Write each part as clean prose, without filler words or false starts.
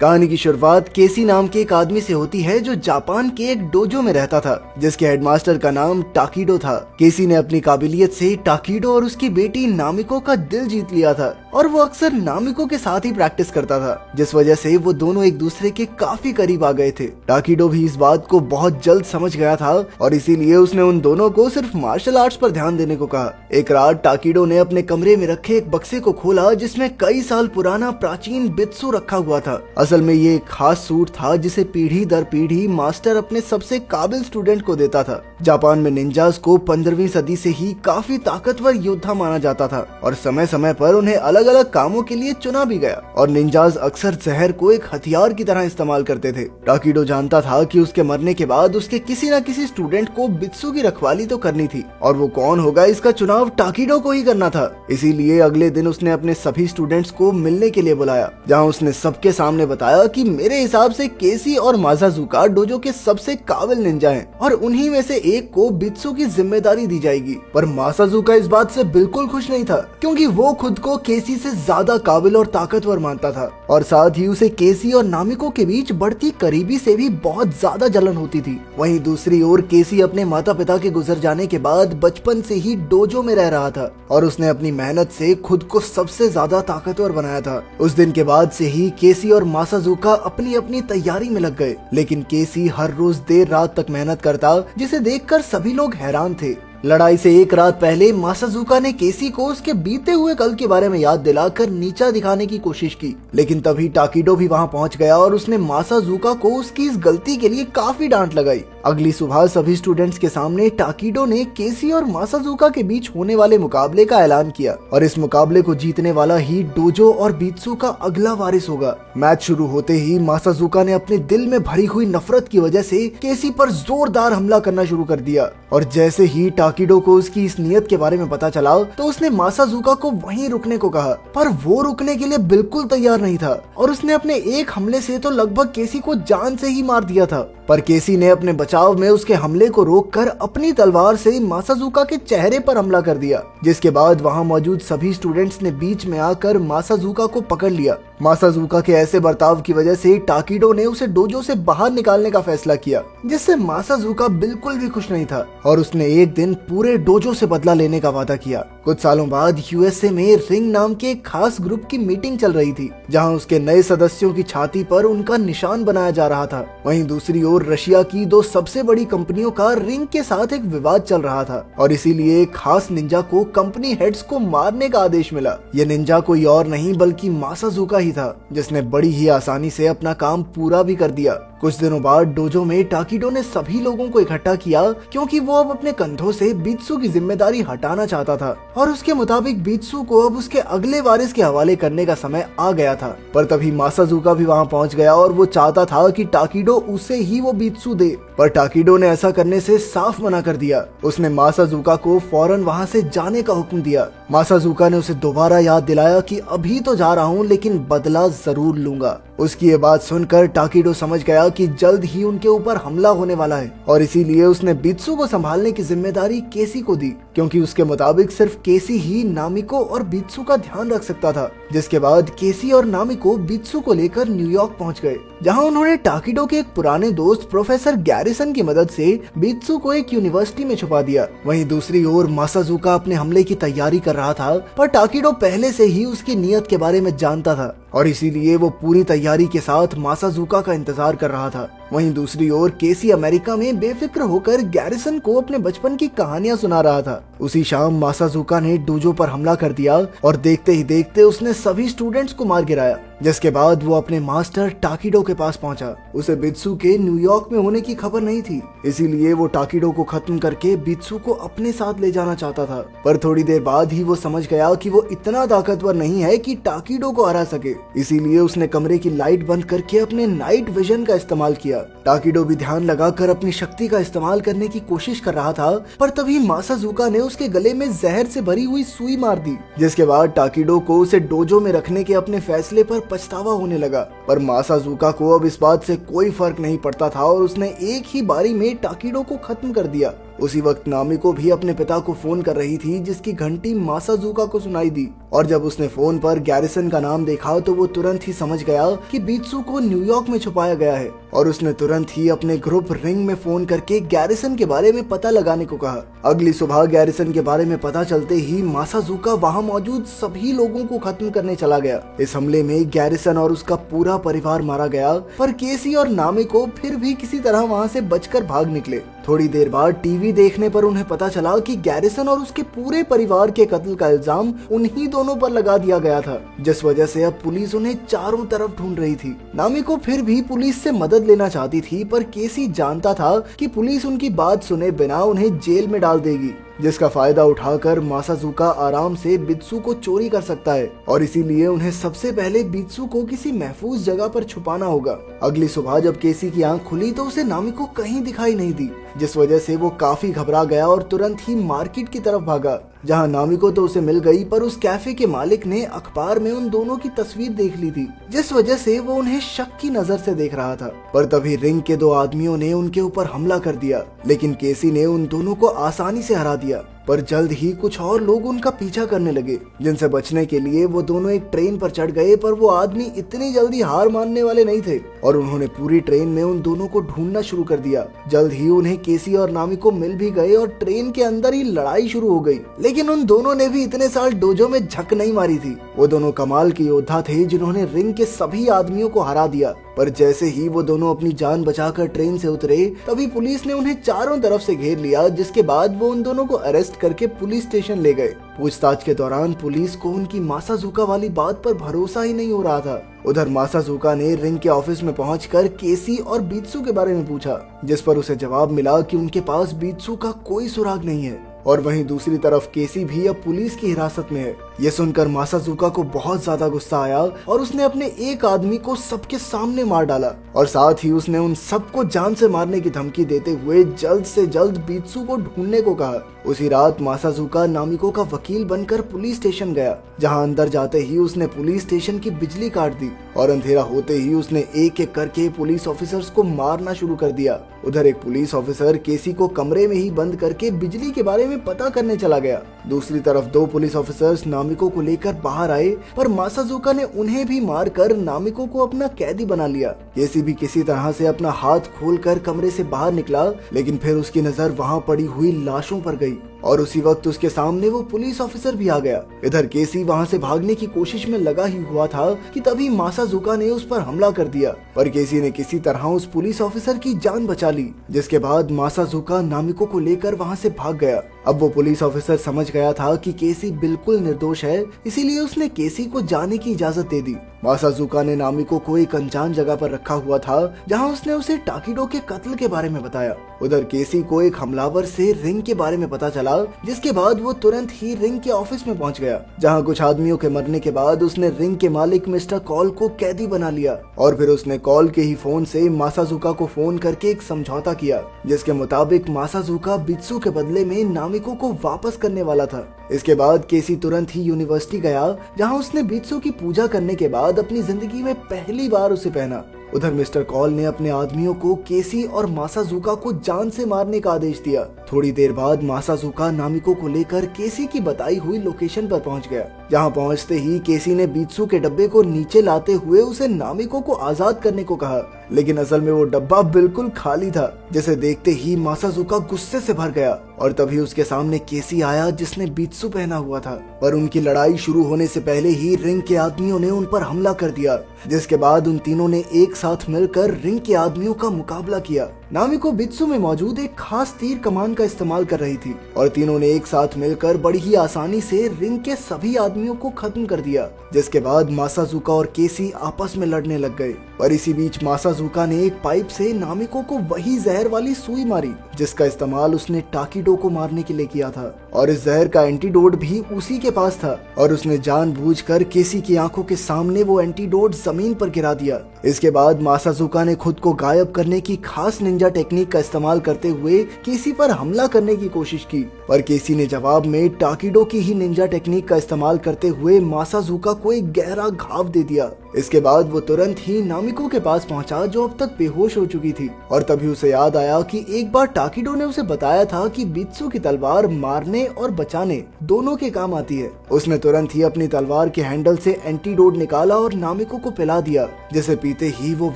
कहानी की शुरुआत केसी नाम के एक आदमी से होती है जो जापान के एक डोजो में रहता था, जिसके हेडमास्टर का नाम टाकिडो था। केसी ने अपनी काबिलियत से टाकिडो और उसकी बेटी नामिको का दिल जीत लिया था और वो अक्सर नामिको के साथ ही प्रैक्टिस करता था, जिस वजह से वो दोनों एक दूसरे के काफी करीब आ गए थे। टाकिडो भी इस बात को बहुत जल्द समझ गया था और इसीलिए उसने उन दोनों को सिर्फ मार्शल आर्ट्स पर ध्यान देने को कहा। एक रात टाकिडो ने अपने कमरे में रखे एक बक्से को खोला जिसमें कई साल पुराना प्राचीन बित्सु रखा हुआ था। असल में ये एक खास सूट था जिसे पीढ़ी दर पीढ़ी मास्टर अपने सबसे काबिल स्टूडेंट को देता था। जापान में निंजास को 15वीं सदी से ही काफी ताकतवर योद्धा माना जाता था और समय समय पर उन्हें अलग अलग कामों के लिए चुना भी गया और निंजास अक्सर जहर को एक हथियार की तरह इस्तेमाल करते थे। टाकिडो जानता था कि उसके मरने के बाद उसके किसी न किसी स्टूडेंट को बित्सु की रखवाली तो करनी थी और वो कौन होगा इसका चुनाव टाकिडो को ही करना था। इसीलिए अगले दिन उसने अपने सभी स्टूडेंट्स को मिलने के लिए बुलाया, जहाँ उसने सबके सामने बताया कि मेरे हिसाब से केसी और मासाजुका डोजो के सबसे काबिल निंजा हैं और उन्हीं में से एक को बित्सु की जिम्मेदारी दी जाएगी। पर मासाजुका इस बात से बिल्कुल खुश नहीं था, क्योंकि वो खुद को केसी से ज्यादा काबिल और ताकतवर मानता था और साथ ही उसे केसी और नामिको के बीच बढ़ती करीबी से भी बहुत ज्यादा जलन होती थी। वहीं दूसरी ओर केसी अपने माता पिता के गुजर जाने के बाद बचपन से ही डोजो में रह रहा था और उसने अपनी मेहनत से खुद को सबसे ज्यादा ताकतवर बनाया था। उस दिन के बाद से ही केसी और मासाजुका अपनी अपनी तैयारी में लग गए, लेकिन केसी हर रोज देर रात तक मेहनत करता, जिसे देखकर सभी लोग हैरान थे। लड़ाई से एक रात पहले मासाजुका ने केसी को उसके बीते हुए कल के बारे में याद दिलाकर नीचा दिखाने की कोशिश की, लेकिन तभी टाकिडो भी वहां पहुंच गया और उसने मासाजुका को उसकी इस गलती के लिए काफी डांट लगाई। अगली सुबह सभी स्टूडेंट्स के सामने टाकिडो ने केसी और मासाजुका के बीच होने वाले मुकाबले का ऐलान किया और इस मुकाबले को जीतने वाला ही डोजो और बित्सु का अगला वारिस होगा। मैच शुरू होते ही मासाजुका ने अपने दिल में भरी हुई नफरत की वजह से केसी पर जोरदार हमला करना शुरू कर दिया और जैसे ही टाकिडो को उसकी इस नीयत के बारे में पता चला तो उसने मासाजुका को वहीं रुकने को कहा, पर वो रुकने के लिए बिल्कुल तैयार नहीं था और उसने अपने एक हमले से तो लगभग केसी को जान से ही मार दिया था। पर केसी ने अपने बचाव में उसके हमले को रोककर अपनी तलवार से मासाजुका के चेहरे पर हमला कर दिया, जिसके बाद वहां मौजूद सभी स्टूडेंट्स ने बीच में आकर मासाजुका को पकड़ लिया। मासाजुका के ऐसे बर्ताव की वजह से टाकिडो ने उसे डोजो से बाहर निकालने का फैसला किया, जिससे मासाजुका बिल्कुल भी खुश नहीं था और उसने एक दिन पूरे डोजो से बदला लेने का वादा किया। कुछ सालों बाद यूएसए में रिंग नाम के एक खास ग्रुप की मीटिंग चल रही थी, जहां उसके नए सदस्यों की छाती पर उनका निशान बनाया जा रहा था। वहीं दूसरी ओर रशिया की दो सबसे बड़ी कंपनियों का रिंग के साथ एक विवाद चल रहा था और इसीलिए एक खास निंजा को कंपनी हेड्स को मारने का आदेश मिला। यह निंजा कोई और नहीं बल्कि मासाजुका ही था, जिसने बड़ी ही आसानी से अपना काम पूरा भी कर दिया। कुछ दिनों बाद डोजो में टाकिडो ने सभी लोगों को इकट्ठा किया, क्योंकि वो अब अपने कंधों से बित्सु की जिम्मेदारी हटाना चाहता था और उसके मुताबिक बित्सु को अब उसके अगले वारिस के हवाले करने का समय आ गया था। पर तभी मासाजुका भी वहां पहुंच गया और वो चाहता था कि टाकिडो उसे ही वो बित्सु दे, पर टाकिडो ने ऐसा करने से साफ मना कर दिया। उसने मासाजुका को फौरन वहां से जाने का हुक्म दिया। मासाजुका ने उसे दोबारा याद दिलाया कि अभी तो जा रहा हूँ, लेकिन बदला जरूर लूंगा। उसकी ये बात सुनकर टाकिडो समझ गया कि जल्द ही उनके ऊपर हमला होने वाला है और इसीलिए उसने बित्सु को संभालने की जिम्मेदारी केसी को दी, क्योंकि उसके मुताबिक सिर्फ केसी ही नामिको और बित्सु का ध्यान रख सकता था। जिसके बाद केसी और नामिको बित्सु को लेकर न्यूयॉर्क पहुंच गए, जहां उन्होंने टाकिडो के एक पुराने दोस्त प्रोफेसर गैरिसन की मदद से बित्सु को एक यूनिवर्सिटी में छुपा दिया। वहीं दूसरी ओर मासाजुका अपने हमले की तैयारी कर रहा था, पर टाकिडो पहले से ही उसकी नीयत के बारे में जानता था और इसीलिए वो पूरी तैयारी के साथ मासाजुका का इंतजार कर रहा था। वहीं दूसरी ओर केसी अमेरिका में बेफिक्र होकर गैरिसन को अपने बचपन की कहानियां सुना रहा था। उसी शाम मासाजुका ने डोजो पर हमला कर दिया और देखते ही देखते उसने सभी स्टूडेंट्स को मार गिराया, जिसके बाद वो अपने मास्टर टाकिडो के पास पहुंचा। उसे बित्सु के न्यूयॉर्क में होने की खबर नहीं थी, इसीलिए वो टाकिडो को खत्म करके बित्सु को अपने साथ ले जाना चाहता था। पर थोड़ी देर बाद ही वो समझ गया कि वो इतना ताकतवर नहीं है कि टाकिडो को हरा सके, इसीलिए उसने कमरे की लाइट बंद करके अपने नाइट विजन का इस्तेमाल किया। टाकिडो भी ध्यान लगाकर अपनी शक्ति का इस्तेमाल करने की कोशिश कर रहा था, पर तभी मासाजुका ने उसके गले में जहर से भरी हुई सुई मार दी, जिसके बाद टाकिडो को उसे डोजो में रखने के अपने फैसले पर पछतावा होने लगा। पर मासाजुका को अब इस बात से कोई फर्क नहीं पड़ता था और उसने एक ही बारी में टाकिडो को खत्म कर दिया। उसी वक्त नामिको भी अपने पिता को फोन कर रही थी, जिसकी घंटी मासाजुका को सुनाई दी। और जब उसने फोन पर गैरिसन का नाम देखा तो वो तुरंत ही समझ गया कि बीत्सू को न्यूयॉर्क में छुपाया गया है, और उसने तुरंत ही अपने ग्रुप रिंग में फोन करके गैरिसन के बारे में पता लगाने को कहा। अगली सुबह गैरिसन के बारे में पता चलते ही मासाजुका वहां मौजूद सभी लोगों को खत्म करने चला गया। इस हमले में गैरिसन और उसका पूरा परिवार मारा गया, पर केसी और नामिको फिर भी किसी तरह वहां से बचकर भाग निकले। थोड़ी देर बाद टीवी देखने पर उन्हें पता चला कि गैरिसन और उसके पूरे परिवार के कत्ल का इल्जाम उन्हीं दोनों पर लगा दिया गया था, जिस वजह से अब पुलिस उन्हें चारों तरफ ढूंढ रही थी। नामिको फिर भी पुलिस से मदद लेना चाहती थी, पर केसी जानता था कि पुलिस उनकी बात सुने बिना उन्हें जेल में डाल देगी, जिसका फायदा उठाकर मासाजुका आराम से बित्सू को चोरी कर सकता है, और इसीलिए उन्हें सबसे पहले बित्सू को किसी महफूज जगह पर छुपाना होगा। अगली सुबह जब केसी की आंख खुली तो उसे नामिको कहीं दिखाई नहीं दी, जिस वजह से वो काफी घबरा गया और तुरंत ही मार्केट की तरफ भागा, जहां नामिको तो उसे मिल गई, पर उस कैफे के मालिक ने अखबार में उन दोनों की तस्वीर देख ली थी, जिस वजह से वो उन्हें शक की नजर से देख रहा था। पर तभी रिंग के दो आदमियों ने उनके ऊपर हमला कर दिया, लेकिन केसी ने उन दोनों को आसानी से हरा दिया। पर जल्द ही कुछ और लोग उनका पीछा करने लगे, जिनसे बचने के लिए वो दोनों एक ट्रेन पर चढ़ गए, पर वो आदमी इतनी जल्दी हार मानने वाले नहीं थे, और उन्होंने पूरी ट्रेन में उन दोनों को ढूंढना शुरू कर दिया। जल्द ही उन्हें केसी और नामिको मिल भी गए और ट्रेन के अंदर ही लड़ाई शुरू हो गई। लेकिन उन दोनों ने भी इतने साल डोजो में झक नहीं मारी थी। वो दोनों कमाल के योद्धा थे, जिन्होंने रिंग के सभी आदमियों को हरा दिया। पर जैसे ही वो दोनों अपनी जान बचाकर ट्रेन से उतरे, तभी पुलिस ने उन्हें चारों तरफ से घेर लिया, जिसके बाद वो उन दोनों को अरेस्ट करके पुलिस स्टेशन ले गए। पूछताछ के दौरान पुलिस को उनकी मासाजुका वाली बात पर भरोसा ही नहीं हो रहा था। उधर मासाजुका ने रिंग के ऑफिस में पहुंचकर केसी और बीत्सू के बारे में पूछा, जिस पर उसे जवाब मिला कि उनके पास बीत्सू का कोई सुराग नहीं है। और वहीं दूसरी तरफ केसी भी अब पुलिस की हिरासत में है। ये सुनकर मासाजुका को बहुत ज्यादा गुस्सा आया और उसने अपने एक आदमी को सबके सामने मार डाला, और साथ ही उसने उन सबको जान से मारने की धमकी देते हुए जल्द से जल्द बीत्सू को ढूंढने को कहा। उसी रात मासाजुका नामिको का वकील बनकर पुलिस स्टेशन गया, जहां अंदर जाते ही उसने पुलिस स्टेशन की बिजली काट दी, और अंधेरा होते ही उसने एक एक करके पुलिस ऑफिसर्स को मारना शुरू कर दिया। उधर एक पुलिस ऑफिसर केसी को कमरे में ही बंद करके बिजली के बारे में पता करने चला गया। दूसरी तरफ दो पुलिस ऑफिसर्स नामिको को लेकर बाहर आए, पर मासाजुका ने उन्हें भी मारकर नामिको को अपना कैदी बना लिया। केसी भी किसी तरह से अपना हाथ खोलकर कमरे से बाहर निकला, लेकिन फिर उसकी नजर वहां पड़ी हुई लाशों पर गई, और उसी वक्त उसके सामने वो पुलिस ऑफिसर भी आ गया। इधर केसी वहां से भागने की कोशिश में लगा ही हुआ था कि तभी मासाजुका ने उस पर हमला कर दिया, पर केसी ने किसी तरह उस पुलिस ऑफिसर की जान बचा ली, जिसके बाद मासाजुका नामिको को लेकर वहां से भाग गया। अब वो पुलिस ऑफिसर समझ गया था कि केसी बिल्कुल निर्दोष है, इसीलिए उसने केसी को जाने की इजाजत दे दी। मासाजुका ने नामिको को एक अनजान जगह पर रखा हुआ था, जहां उसने उसे टाकिडो के कत्ल के बारे में बताया। उधर केसी को एक हमलावर से रिंग के बारे में पता चला, जिसके बाद वो तुरंत ही रिंग के ऑफिस में पहुंच गया, जहां कुछ आदमियों के मरने के बाद उसने रिंग के मालिक मिस्टर कॉल को कैदी बना लिया, और फिर उसने कॉल के ही फोन से मासाजुका को फोन करके एक समझौता किया, जिसके मुताबिक मासाजुका बित्सू के बदले में नामिको को वापस करने वाला था। इसके बाद केसी तुरंत ही यूनिवर्सिटी गया, जहां उसने बित्सू की पूजा करने के बाद अपनी जिंदगी में पहली बार उसे पहना। उधर मिस्टर कॉल ने अपने आदमियों को केसी और मासाजुका को जान से मारने का आदेश दिया। थोड़ी देर बाद मासाजुका नामिको को लेकर केसी की बताई हुई लोकेशन पर पहुंच गया, जहां पहुंचते ही केसी ने बित्सू के डब्बे को नीचे लाते हुए उसे नामिको को आजाद करने को कहा, लेकिन असल में वो डब्बा बिल्कुल खाली था, जिसे देखते ही मासाजुका गुस्से से भर गया, और तभी उसके सामने केसी आया, जिसने बित्सू पहना हुआ था। पर उनकी लड़ाई शुरू होने से पहले ही रिंग के आदमियों ने उन पर हमला कर दिया, जिसके बाद उन तीनों ने एक साथ मिलकर रिंग के आदमियों का मुकाबला किया। नामिको बित्सू में मौजूद एक खास तीर कमान का इस्तेमाल कर रही थी, और तीनों ने एक साथ मिलकर बड़ी ही आसानी से रिंग के सभी आदमियों को खत्म कर दिया, जिसके बाद मासाजुका और केसी आपस में लड़ने लग गए। पर इसी बीच मासाजुका ने एक पाइप से नामिको को वही जहर वाली सुई मारी, जिसका इस्तेमाल उसने टाकिडो को मारने के लिए किया था, और इस जहर का एंटीडोट भी उसी के पास था, और उसने जानबूझकर केसी की आंखों के सामने वो एंटीडोट जमीन पर गिरा दिया। इसके बाद मासाजुका ने खुद को गायब करने की खास निंजा टेक्निक का इस्तेमाल करते हुए केसी पर हमला करने की कोशिश की, पर केसी ने जवाब में टाकिडो की ही निंजा टेक्निक का इस्तेमाल करते हुए मासाजुका को एक गहरा घाव दे दिया, इसके बाद वो तुरंत ही नामिको के पास पहुंचा जो अब तक बेहोश हो चुकी थी, और तभी उसे याद आया कि एक बार टाकिडो ने उसे बताया था कि बित्सु की तलवार मारने और बचाने दोनों के काम आती है। उसने तुरंत ही अपनी तलवार के हैंडल से एंटीडोट निकाला और नामिको को पिला दिया, जिसे पीते ही वो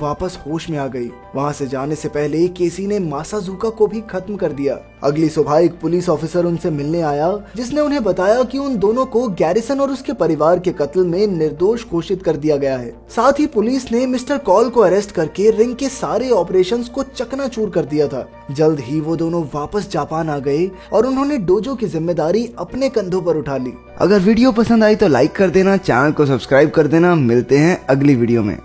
वापस होश में आ गई। वहाँ से जाने से पहले केसी ने मासाजुका को भी खत्म कर दिया। अगली सुबह एक पुलिस ऑफिसर उनसे मिलने आया, जिसने उन्हें बताया कि उन दोनों को गैरिसन और उसके परिवार के कत्ल में निर्दोष घोषित कर दिया गया है। साथ ही पुलिस ने मिस्टर कॉल को अरेस्ट करके रिंग के सारे ऑपरेशंस को चकनाचूर कर दिया था। जल्द ही वो दोनों वापस जापान आ गए और उन्होंने डोजो की जिम्मेदारी अपने कंधों पर उठा ली। अगर वीडियो पसंद आई तो लाइक कर देना, चैनल को सब्सक्राइब कर देना। मिलते हैं अगली वीडियो में।